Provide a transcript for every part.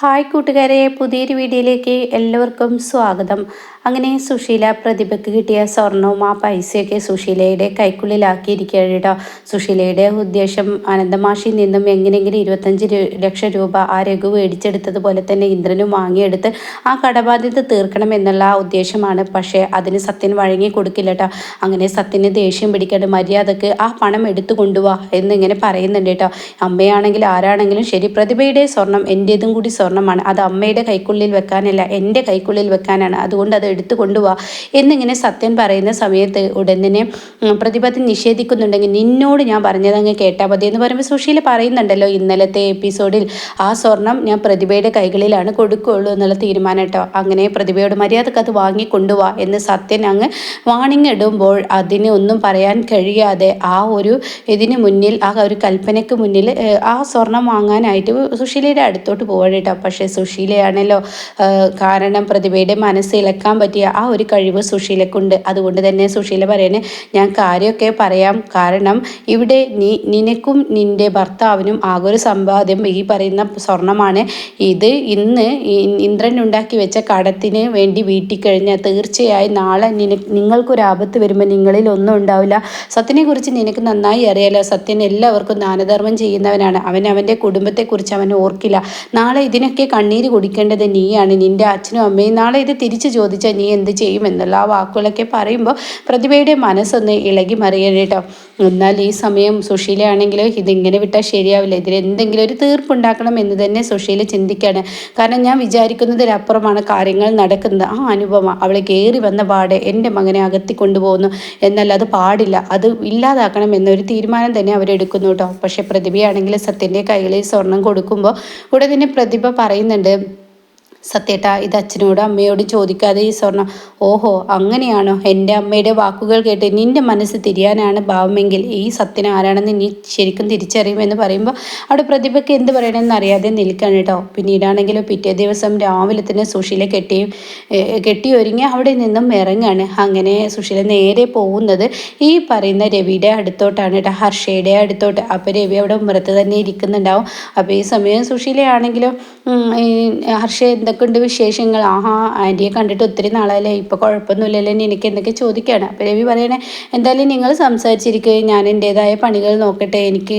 Hi കൂട്ടുകാരെ, പുതിയൊരു വീഡിയോയിലേക്ക് എല്ലാവർക്കും സ്വാഗതം. അങ്ങനെ സുശീല പ്രതിഭയ്ക്ക് കിട്ടിയ സ്വർണവും ആ പൈസയൊക്കെ സുശീലയുടെ കൈക്കുള്ളിലാക്കിയിരിക്കുകയാണ് കേട്ടോ. സുശീലയുടെ ഉദ്ദേശം അനന്തമാഷിൽ നിന്നും എങ്ങനെയെങ്കിലും 25 ലക്ഷം രൂപ ആ രഘു മേടിച്ചെടുത്തതുപോലെ തന്നെ ഇന്ദ്രനും വാങ്ങിയെടുത്ത് ആ കടബാധ്യത തീർക്കണം എന്നുള്ള ആ ഉദ്ദേശമാണ്. പക്ഷേ അതിന് സത്യൻ വഴങ്ങി കൊടുക്കില്ല കേട്ടോ. അങ്ങനെ സത്യന് ദേഷ്യം പിടിക്കേണ്ട, മര്യാദക്ക് ആ പണം എടുത്തു കൊണ്ടുപോവാ എന്നിങ്ങനെ പറയുന്നുണ്ട് കേട്ടോ. അമ്മയാണെങ്കിലും ആരാണെങ്കിലും ശരി, പ്രതിഭയുടെ സ്വർണം എൻ്റേതും കൂടി സ്വർണ്ണമാണ്. അത് അമ്മയുടെ കൈക്കുള്ളിൽ വെക്കാനല്ല, എൻ്റെ കൈക്കുള്ളിൽ വെക്കാനാണ്. അതുകൊണ്ട് അത് എടുത്തു കൊണ്ടുപോവാ എന്നിങ്ങനെ സത്യൻ പറയുന്ന സമയത്ത് ഉടൻ തന്നെ പ്രതിഭ നിഷേധിക്കുന്നുണ്ടെങ്കിൽ നിന്നോട് ഞാൻ പറഞ്ഞത് അങ്ങ് കേട്ടാൽ മതി എന്ന് പറയുമ്പോൾ സുശീല പറയുന്നുണ്ടല്ലോ ഇന്നലത്തെ എപ്പിസോഡിൽ ആ സ്വർണം ഞാൻ പ്രതിഭയുടെ കൈകളിലാണ് കൊടുക്കുകയുള്ളൂ എന്നുള്ള തീരുമാനം കേട്ടോ. അങ്ങനെ പ്രതിഭയോട് മര്യാദക്ക് അത് വാങ്ങി കൊണ്ടുപോവാ എന്ന് സത്യൻ അങ്ങ് വാണിംഗ് ഇടുമ്പോൾ അതിന് ഒന്നും പറയാൻ കഴിയാതെ ആ ഒരു ഇതിന് മുന്നിൽ, ആ ഒരു കൽപ്പനയ്ക്ക് മുന്നിൽ ആ സ്വർണം വാങ്ങാനായിട്ട് സുശീലയുടെ അടുത്തോട്ട് പോവാണ് കേട്ടോ. പക്ഷേ സുശീലയാണല്ലോ കാരണം പ്രതിഭയുടെ മനസ്സ് ഇളക്കാൻ പറ്റിയ ആ ഒരു കഴിവ് സുശീലക്കുണ്ട്. അതുകൊണ്ട് തന്നെ സുശീല പറയണേ, ഞാൻ കാര്യമൊക്കെ പറയാം, കാരണം ഇവിടെ നിനക്കും നിൻ്റെ ഭർത്താവിനും ആകെ ഒരു സമ്പാദ്യം ഈ പറയുന്ന സ്വർണമാണ്. ഇത് ഇന്ന് ഇന്ദ്രൻ ഉണ്ടാക്കി വെച്ച കടത്തിന് വേണ്ടി വീട്ടിൽ കഴിഞ്ഞാൽ തീർച്ചയായും നാളെ നിങ്ങൾക്കൊരു ആപത്ത് വരുമ്പോൾ നിങ്ങളിൽ ഒന്നും ഉണ്ടാവില്ല. സത്യനെ കുറിച്ച് നിനക്ക് നന്നായി അറിയാലോ. സത്യൻ എല്ലാവർക്കും ദാനധർമ്മം ചെയ്യുന്നവനാണ്. അവൻ്റെ കുടുംബത്തെക്കുറിച്ച് അവൻ ഓർക്കില്ല. നാളെ ഇതിനൊക്കെ കണ്ണീര് കുടിക്കേണ്ടത് നീയാണ്. നിൻ്റെ അച്ഛനും അമ്മയും നാളെ ഇത് തിരിച്ചു ചോദിച്ചാൽ നീ എന്ത് ചെയ്യും എന്നുള്ള ആ വാക്കുകളൊക്കെ പറയുമ്പോൾ പ്രതിഭയുടെ മനസ്സൊന്ന് ഇളകി മറിയണം കേട്ടോ. എന്നാൽ ഈ സമയം സുശീലയാണെങ്കിൽ ഇതിങ്ങനെ വിട്ടാൽ ശരിയാവില്ല, ഇതിലെന്തെങ്കിലും ഒരു തീർപ്പുണ്ടാക്കണം എന്ന് തന്നെ സുശീല ചിന്തിക്കുകയാണ്. കാരണം ഞാൻ വിചാരിക്കുന്നതിലപ്പുറമാണ് കാര്യങ്ങൾ നടക്കുന്നത്. ആ അനുപമ അവൾ കയറി വന്ന പാടെ എൻ്റെ മകനെ അകത്തി കൊണ്ടുപോകുന്നു. എന്നാൽ അത് പാടില്ല, അത് ഇല്ലാതാക്കണം എന്നൊരു തീരുമാനം തന്നെ അവരെടുക്കുന്നു കേട്ടോ. പക്ഷേ പ്രതിഭയാണെങ്കിൽ സത്യൻ്റെ കൈകളിൽ സ്വർണം കൊടുക്കുമ്പോൾ ഉടനെ പ്രതിഭ പറയുന്നുണ്ട്, സത്യേട്ടാ, ഇത് അച്ഛനോടും അമ്മയോടും ചോദിക്കാതെ ഈ സ്വർണം. ഓഹോ, അങ്ങനെയാണോ? എൻ്റെ അമ്മയുടെ വാക്കുകൾ കേട്ട് നിൻ്റെ മനസ്സ് തിരിയാനാണ് ഭാവമെങ്കിൽ ഈ സത്യൻ ആരാണെന്ന് നീ ശരിക്കും തിരിച്ചറിയുമെന്ന് പറയുമ്പോൾ അവിടെ പ്രതിഭയ്ക്ക് എന്ത് പറയണമെന്ന് അറിയാതെ നിൽക്കുകയാണ് കേട്ടോ. പിന്നീടാണെങ്കിലും പിറ്റേ ദിവസം രാവിലെ തന്നെ സുശീല കെട്ടി ഒരുങ്ങി അവിടെ നിന്നും ഇറങ്ങുകയാണ്. അങ്ങനെ സുശീല നേരെ പോകുന്നത് ഈ പറയുന്ന രവിയുടെ അടുത്തോട്ടാണ് കേട്ടോ, ഹർഷയുടെ അടുത്തോട്ട്. അപ്പോൾ രവി അവിടെ ഉമ്മറത്ത് തന്നെ ഇരിക്കുന്നുണ്ടാവും. അപ്പോൾ ഈ സമയം സുശീലയാണെങ്കിലും ഹർഷ എന്തൊക്കെയുണ്ട് വിശേഷങ്ങൾ? ആഹാ, ആൻറ്റിയെ കണ്ടിട്ട് ഒത്തിരി നാളല്ലേ, ഇപ്പോൾ കുഴപ്പമൊന്നുമില്ലല്ലോ, എനിക്ക് എന്തൊക്കെ ചോദിക്കുകയാണ്. അപ്പോൾ രവി പറയണേ, എന്തായാലും നിങ്ങൾ സംസാരിച്ചിരിക്കുക, ഞാൻ എൻ്റേതായ പണികൾ നോക്കട്ടെ, എനിക്ക്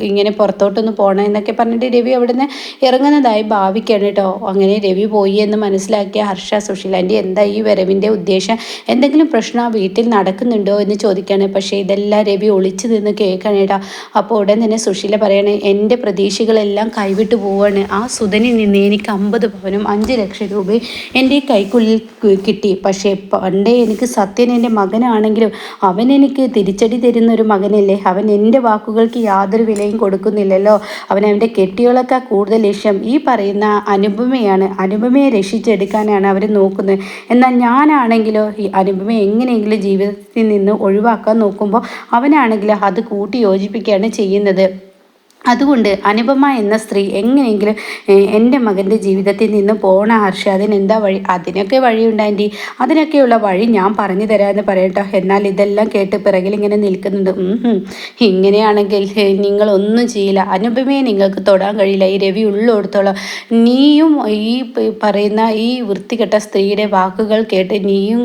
ഇങ്ങനെ പുറത്തോട്ടൊന്ന് പോകണം എന്നൊക്കെ പറഞ്ഞിട്ട് രവി അവിടെ നിന്ന് ഇറങ്ങുന്നതായി ഭാവിക്കുകയാണ് കേട്ടോ. അങ്ങനെ രവി പോയി എന്ന് മനസ്സിലാക്കിയ ഹർഷ സുശീല ആൻറ്റി എന്താ ഈ വരവിൻ്റെ ഉദ്ദേശം, എന്തെങ്കിലും പ്രശ്നം ആ വീട്ടിൽ നടക്കുന്നുണ്ടോ എന്ന് ചോദിക്കുകയാണ്. പക്ഷേ ഇതെല്ലാം രവി ഒളിച്ചു നിന്ന് കേൾക്കണം കേട്ടോ. അപ്പോൾ ഉടൻ തന്നെ സുശീല പറയണേ, എൻ്റെ പ്രതീക്ഷകളെല്ലാം കൈവിട്ടു പോവാണ്. ആ സുധനിൽ നിന്ന് എനിക്ക് 50 പവനും 5 ലക്ഷം രൂപയും എൻ്റെ കൈക്കുള്ളിൽ കിട്ടി. പക്ഷേ പണ്ടേ എനിക്ക് സത്യൻ എൻ്റെ മകനാണെങ്കിലും അവൻ എനിക്ക് തിരിച്ചടി തരുന്ന ഒരു മകനല്ലേ. അവൻ എൻ്റെ വാക്കുകൾക്ക് യാതൊരു വിലയും കൊടുക്കുന്നില്ലല്ലോ. അവൻ്റെ കെട്ടികളൊക്കെ കൂടുതൽ ലക്ഷ്യം ഈ പറയുന്ന അനുപമയാണ്. അനുപമയെ രക്ഷിച്ചെടുക്കാനാണ് അവർ നോക്കുന്നത്. എന്നാൽ ഞാനാണെങ്കിലോ ഈ അനുപമയെ എങ്ങനെയെങ്കിലും ജീവിതത്തിൽ നിന്ന് ഒഴിവാക്കാൻ നോക്കുമ്പോൾ അവനാണെങ്കിലോ അത് കൂട്ടി യോജിപ്പിക്കുകയാണ് ചെയ്യുന്നത്. അതുകൊണ്ട് അനുപമ എന്ന സ്ത്രീ എങ്ങനെയെങ്കിലും എൻ്റെ മകൻ്റെ ജീവിതത്തിൽ നിന്ന് പോണ ഹർഷ, അതിനെന്താ വഴി? അതിനൊക്കെ വഴിയുണ്ടായി, അതിനൊക്കെയുള്ള വഴി ഞാൻ പറഞ്ഞു തരാമെന്ന് പറയട്ടോ. എന്നാൽ ഇതെല്ലാം കേട്ട് പിറകിൽ ഇങ്ങനെ നിൽക്കുന്നുണ്ട്. ഇങ്ങനെയാണെങ്കിൽ നിങ്ങളൊന്നും ചെയ്യില്ല, അനുപമയെ നിങ്ങൾക്ക് തൊടാൻ കഴിയില്ല. ഈ രവി ഉള്ളിടത്തോളം നീയും ഈ പറയുന്ന ഈ വൃത്തികെട്ട സ്ത്രീയുടെ വാക്കുകൾ കേട്ട് നീയും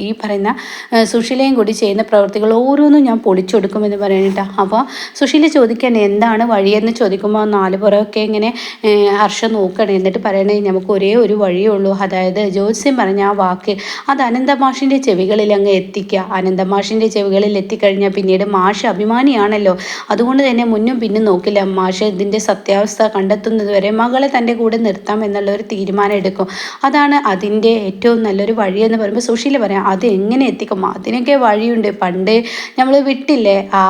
ഈ പറയുന്ന സുശീലയും കൂടി ചെയ്യുന്ന പ്രവൃത്തികൾ ഓരോന്നും ഞാൻ പൊളിച്ചെടുക്കുമെന്ന് പറയണേട്ടാ. അപ്പോൾ സുശീല ചോദിക്കാൻ എന്താണ് വഴിയെന്ന് ചോദിക്കുമ്പോൾ 4 പുറമൊക്കെ ഇങ്ങനെ ഹർഷ നോക്കണം. എന്നിട്ട് പറയണേ, നമുക്ക് ഒരേ ഒരു വഴിയേ ഉള്ളൂ. അതായത് ജ്യോത്സ്യം പറഞ്ഞ ആ വാക്ക് അത് അനന്തമാഷിൻ്റെ ചെവികളിൽ അങ്ങ് എത്തിക്കുക. അനന്തമാഷിൻ്റെ ചെവികളിൽ എത്തിക്കഴിഞ്ഞാൽ പിന്നീട് മാഷ് അഭിമാനിയാണല്ലോ, അതുകൊണ്ട് തന്നെ മുന്നും പിന്നും നോക്കില്ല. മാഷ് ഇതിൻ്റെ സത്യാവസ്ഥ കണ്ടെത്തുന്നത് വരെ മകളെ തൻ്റെ കൂടെ നിർത്താം എന്നുള്ള ഒരു തീരുമാനം എടുക്കും. അതാണ് അതിൻ്റെ ഏറ്റവും നല്ലൊരു വഴിയെന്ന് പറയുമ്പോൾ സുശീല പറയാം, അത് എങ്ങനെ എത്തിക്കും? അതിനൊക്കെ വഴിയുണ്ട്. പണ്ട് നമ്മൾ വിട്ടില്ലേ ആ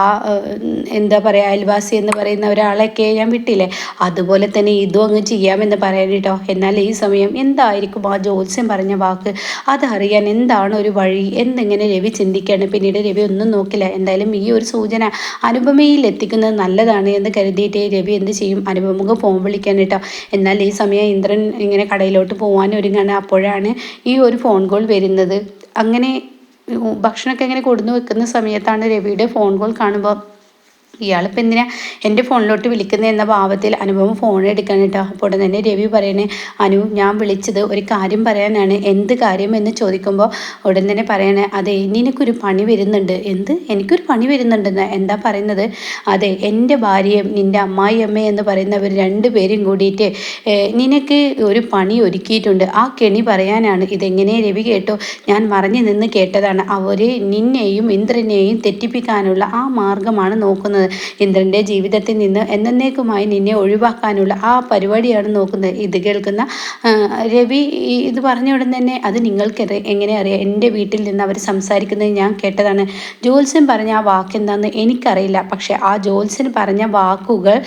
എന്താ പറയുക, അയൽവാസി എന്ന് പറയുന്ന ഒരാളൊക്കെ ഞാൻ വിട്ടില്ലേ, അതുപോലെ തന്നെ ഇതും അങ്ങ് ചെയ്യാമെന്ന് പറയാൻ കേട്ടോ. എന്നാൽ ഈ സമയം എന്തായിരിക്കും ആ ജ്യോത്സ്യം പറഞ്ഞ വാക്ക്, അതറിയാൻ എന്താണ് ഒരു വഴി എന്നിങ്ങനെ രവി ചിന്തിക്കുകയാണ്. പിന്നീട് രവി ഒന്നും നോക്കില്ല. എന്തായാലും ഈ ഒരു സൂചന അനുപമയിൽ എത്തിക്കുന്നത് നല്ലതാണ് എന്ന് കരുതിയിട്ട് രവി എന്ത് ചെയ്യും, അനുപമക്ക് ഫോൺ വിളിക്കാൻ കേട്ടോ. എന്നാൽ ഈ സമയം ഇന്ദ്രൻ ഇങ്ങനെ കടയിലോട്ട് പോകാൻ ഒരുങ്ങാണ്. അപ്പോഴാണ് ഈ ഒരു ഫോൺ കോൾ വരുന്നത്. അങ്ങനെ ഭക്ഷണമൊക്കെ ഇങ്ങനെ കൊടുന്നു വെക്കുന്ന സമയത്താണ് രവിയുടെ ഫോൺ കോൾ കാണുമ്പോൾ ഇയാളിപ്പോൾ എന്തിനാ എൻ്റെ ഫോണിലോട്ട് വിളിക്കുന്നത് എന്ന ഭാവത്തിൽ അനുപമ ഫോൺ എടുക്കാൻ കേട്ടോ. അപ്പോൾ ഉടൻ തന്നെ രവി പറയണേ, അനു ഞാൻ വിളിച്ചത് ഒരു കാര്യം പറയാനാണ്. എന്ത് കാര്യം എന്ന് ചോദിക്കുമ്പോൾ ഉടൻ തന്നെ പറയണേ, അതെ നിനക്കൊരു പണി വരുന്നുണ്ട്. എന്ത്? എനിക്കൊരു പണി വരുന്നുണ്ടെന്ന് എന്താ പറയുന്നത്? അതെ, എൻ്റെ ഭാര്യയും നിൻ്റെ അമ്മായി എന്ന് പറയുന്നവർ രണ്ടുപേരും കൂടിയിട്ട് നിനക്ക് ഒരു പണി ഒരുക്കിയിട്ടുണ്ട്. ആ കെണി പറയാനാണ്. ഇതെങ്ങനെ രവി കേട്ടോ? ഞാൻ മറഞ്ഞു നിന്ന് കേട്ടതാണ്. അവർ നിന്നെയും ഇന്ദ്രനെയും തെറ്റിപ്പിക്കാനുള്ള ആ മാർഗമാണ് നോക്കുന്നത്. ഇന്ദ്രൻ്റെ ജീവിതത്തിൽ നിന്ന് എന്നേക്കുമായി നിന്നെ ഒഴിവാക്കാനുള്ള ആ പരിപാടിയാണ് നോക്കുന്നത്. ഇത് കേൾക്കുന്ന രവി ഇത് പറഞ്ഞ ഉടൻ തന്നെ, അത് നിങ്ങൾക്ക് എങ്ങനെ അറിയാം? എൻ്റെ വീട്ടിൽ നിന്ന് അവർ സംസാരിക്കുന്നത് ഞാൻ കേട്ടതാണ്. ജോത്സ്യൻ പറഞ്ഞ ആ വാക്കെന്താണെന്ന് എനിക്കറിയില്ല. പക്ഷെ ആ ജോത്സ്യൻ പറഞ്ഞ വാക്കുകൾ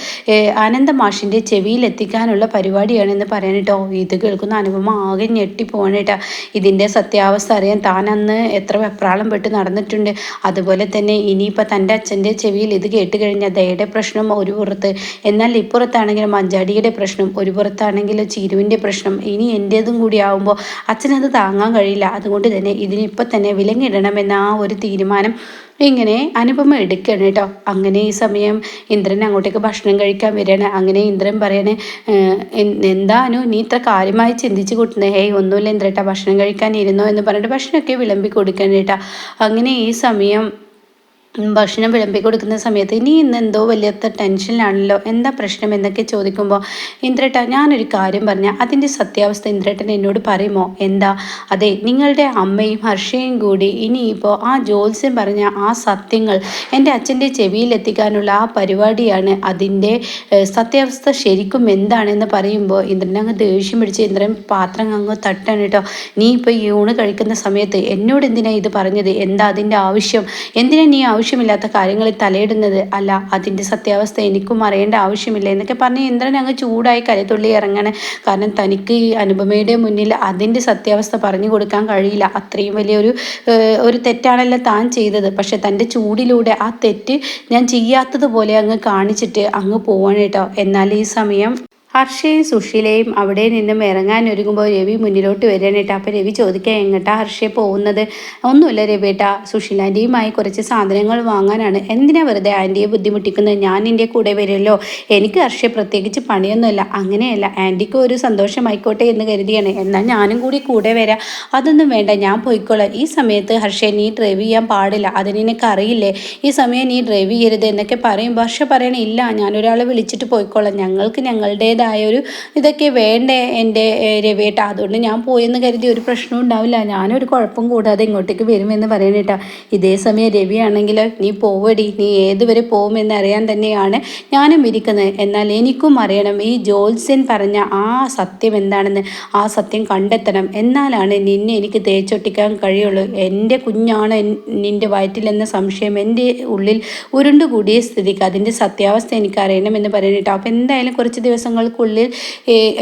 അനന്തമാഷിൻ്റെ ചെവിയിൽ എത്തിക്കാനുള്ള പരിപാടിയാണെന്ന് പറയാനിട്ടോ. ഇത് കേൾക്കുന്ന അനുപമ ആകെ ഞെട്ടിപ്പോവാനേട്ടാ. ഇതിൻ്റെ സത്യാവസ്ഥ അറിയാൻ താൻ അന്ന് എത്ര വെപ്രാളം പെട്ട് നടന്നിട്ടുണ്ട്. അതുപോലെ തന്നെ ഇനിയിപ്പോൾ തൻ്റെ അച്ഛൻ്റെ ചെവിയിൽ ഇത് കേട്ട് കഴിഞ്ഞാൽ ദയയുടെ പ്രശ്നം ഒരു പുറത്ത്, എന്നാൽ ഇപ്പുറത്താണെങ്കിലും മഞ്ചാടിയുടെ പ്രശ്നം, ഒരു പുറത്താണെങ്കിലും ചീരുവിൻ്റെ പ്രശ്നം, ഇനി എൻ്റേതും കൂടി ആവുമ്പോൾ അച്ഛനത് താങ്ങാൻ കഴിയില്ല. അതുകൊണ്ട് തന്നെ ഇതിനിപ്പോൾ തന്നെ വിലങ്ങിടണമെന്ന ആ ഒരു തീരുമാനം ഇങ്ങനെ അനുപമ എടുക്കുകയാണ് കേട്ടോ. അങ്ങനെ ഈ സമയം ഇന്ദ്രൻ അങ്ങോട്ടേക്ക് ഭക്ഷണം കഴിക്കാൻ വരികയാണ്. അങ്ങനെ ഇന്ദ്രൻ പറയണേ, എന്താ അനു നീ ഇത്ര കാര്യമായി ചിന്തിച്ച് കൂട്ടുന്നത്? ഹേയ് ഒന്നുമില്ല ഇന്ദ്രേട്ടാ, ഭക്ഷണം കഴിക്കാൻ ഇരുന്നോ എന്ന് പറഞ്ഞിട്ട് ഭക്ഷണമൊക്കെ വിളമ്പി കൊടുക്കണം കേട്ടോ. അങ്ങനെ ഈ സമയം ഭക്ഷണം വിളമ്പി കൊടുക്കുന്ന സമയത്ത് ഇനി ഇന്ന് എന്തോ വലിയ ടെൻഷനിലാണല്ലോ, എന്താ പ്രശ്നം എന്നൊക്കെ ചോദിക്കുമ്പോൾ, ഇന്ദ്രേട്ട ഞാനൊരു കാര്യം പറഞ്ഞാൽ അതിൻ്റെ സത്യാവസ്ഥ ഇന്ദ്രേട്ടൻ എന്നോട് പറയുമോ? എന്താ? അതെ, നിങ്ങളുടെ അമ്മയും ഹർഷയും കൂടി ഇനിയിപ്പോൾ ആ ജോത്സ്യം പറഞ്ഞ ആ സത്യങ്ങൾ എൻ്റെ അച്ഛൻ്റെ ചെവിയിൽ എത്തിക്കാനുള്ള ആ പരിപാടിയാണ്. അതിൻ്റെ സത്യാവസ്ഥ ശരിക്കും എന്താണെന്ന് പറയുമ്പോൾ ഇന്ദ്രൻ അങ്ങ് ദേഷ്യം പിടിച്ച് ഇന്ദ്രൻ പാത്രം അങ്ങ് തട്ടാണ് കേട്ടോ. നീ ഇപ്പോൾ ഈ ഊണ് കഴിക്കുന്ന സമയത്ത് എന്നോട് എന്തിനാ ഇത് പറഞ്ഞത്? എന്താ അതിൻ്റെ ആവശ്യം? എന്തിനാ നീ ആവശ്യമില്ലാത്ത കാര്യങ്ങളിൽ തലയിടുന്നത്? അല്ല, അതിൻ്റെ സത്യാവസ്ഥ എനിക്കും അറിയേണ്ട ആവശ്യമില്ല എന്നൊക്കെ പറഞ്ഞ് ഇന്ദ്രൻ അങ്ങ് ചൂടായി കരത്തുള്ളി ഇറങ്ങാണ്. കാരണം തനിക്ക് ഈ അനുപമയുടെ മുന്നിൽ അതിൻ്റെ സത്യാവസ്ഥ പറഞ്ഞു കൊടുക്കാൻ കഴിയില്ല. അത്രയും വലിയൊരു തെറ്റാണല്ലോ താൻ ചെയ്തത്. പക്ഷെ തൻ്റെ ചൂടിലൂടെ ആ തെറ്റ് ഞാൻ ചെയ്യാത്തതുപോലെ അങ്ങ് കാണിച്ചിട്ട് അങ്ങ് പോവാണ് കേട്ടോ. എന്നാൽ ഈ സമയം ഹർഷയും സുശീലയും അവിടെ നിന്നും ഇറങ്ങാൻ ഒരുങ്ങുമ്പോൾ രവി മുന്നിലോട്ട് വരാനേട്ടാ. അപ്പോൾ രവി ചോദിക്കാൻ, എങ്ങട്ടാ ഹർഷയെ പോകുന്നത്? ഒന്നുമില്ല രവിയേട്ടാ, സുശീലാൻ്റെയുമായി കുറച്ച് സാധനങ്ങൾ വാങ്ങാനാണ്. എന്തിനാ വെറുതെ ആൻറ്റിയെ ബുദ്ധിമുട്ടിക്കുന്നത്? ഞാൻ എൻ്റെ കൂടെ വരുമല്ലോ. എനിക്ക് ഹർഷയെ പ്രത്യേകിച്ച് പണിയൊന്നുമില്ല. അങ്ങനെയല്ല, ആൻറ്റിക്ക് ഒരു സന്തോഷമായിക്കോട്ടെ എന്ന് കരുതിയാണ്. എന്നാൽ ഞാനും കൂടി കൂടെ വരാം. അതൊന്നും വേണ്ട, ഞാൻ പോയിക്കോളാം. ഈ സമയത്ത് ഹർഷയെ നീ ഡ്രൈവ് ചെയ്യാൻ പാടില്ല, അതിനെനിക്ക് അറിയില്ലേ. ഈ സമയം നീ ഡ്രൈവ് ചെയ്യരുത് എന്നൊക്കെ പറയുമ്പോൾ ഹർഷ പറയണേ, ഇല്ല ഞാനൊരാളെ വിളിച്ചിട്ട് പോയിക്കോളാം. ഞങ്ങൾക്ക് ഞങ്ങളുടേതായ ഒരു ഇതൊക്കെ വേണ്ടേ എൻ്റെ രവിയേട്ട, അതുകൊണ്ട് ഞാൻ പോയെന്ന് കരുതി ഒരു പ്രശ്നം ഉണ്ടാവില്ല. ഞാനൊരു കുഴപ്പം കൂടാതെ ഇങ്ങോട്ടേക്ക് വരുമെന്ന് പറയണേട്ടാ. ഇതേ സമയം രവിയാണെങ്കിൽ, നീ പോവടി, നീ ഏതുവരെ പോകുമെന്ന് അറിയാൻ തന്നെയാണ് ഞാനും ഇരിക്കുന്നത്. എന്നാൽ എനിക്കും അറിയണം ഈ ജോത്സ്യൻ പറഞ്ഞ ആ സത്യം എന്താണെന്ന്. ആ സത്യം കണ്ടെത്തണം. എന്നാലാണ് നിന്നെ എനിക്ക് തേച്ചൊട്ടിക്കാൻ കഴിയുള്ളൂ. എൻ്റെ കുഞ്ഞാണ് നിൻ്റെ വയറ്റിലെന്ന സംശയം എൻ്റെ ഉള്ളിൽ ഉരുണ്ടുകൂടിയ സ്ഥിതിക്ക് അതിൻ്റെ സത്യാവസ്ഥ എനിക്ക് അറിയണമെന്ന് പറയണേട്ടോ. അപ്പോൾ എന്തായാലും കുറച്ച് ദിവസങ്ങൾ ുള്ളിൽ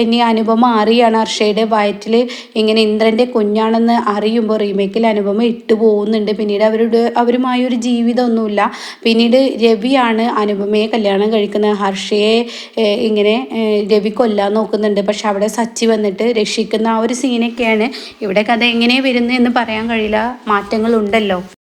ഇനി അനുപമ അറിയാണ് ഹർഷയുടെ വയറ്റിൽ ഇങ്ങനെ ഇന്ദ്രൻ്റെ കുഞ്ഞാണെന്ന് അറിയുമ്പോൾ റീമേക്കിൽ അനുപമ ഇട്ടു പോകുന്നുണ്ട്. പിന്നീട് അവരുമായൊരു ജീവിതമൊന്നുമില്ല. പിന്നീട് രവിയാണ് അനുപമയെ കല്യാണം കഴിക്കുന്നത്. ഹർഷയെ ഇങ്ങനെ രവി കൊല്ലാൻ നോക്കുന്നുണ്ട്. പക്ഷെ അവിടെ സച്ചി വന്നിട്ട് രക്ഷിക്കുന്ന ആ ഒരു സീനൊക്കെയാണ്. ഇവിടെ കഥ എങ്ങനെ വരുന്നത് എന്ന് പറയാൻ കഴിയില്ല, മാറ്റങ്ങളുണ്ടല്ലോ.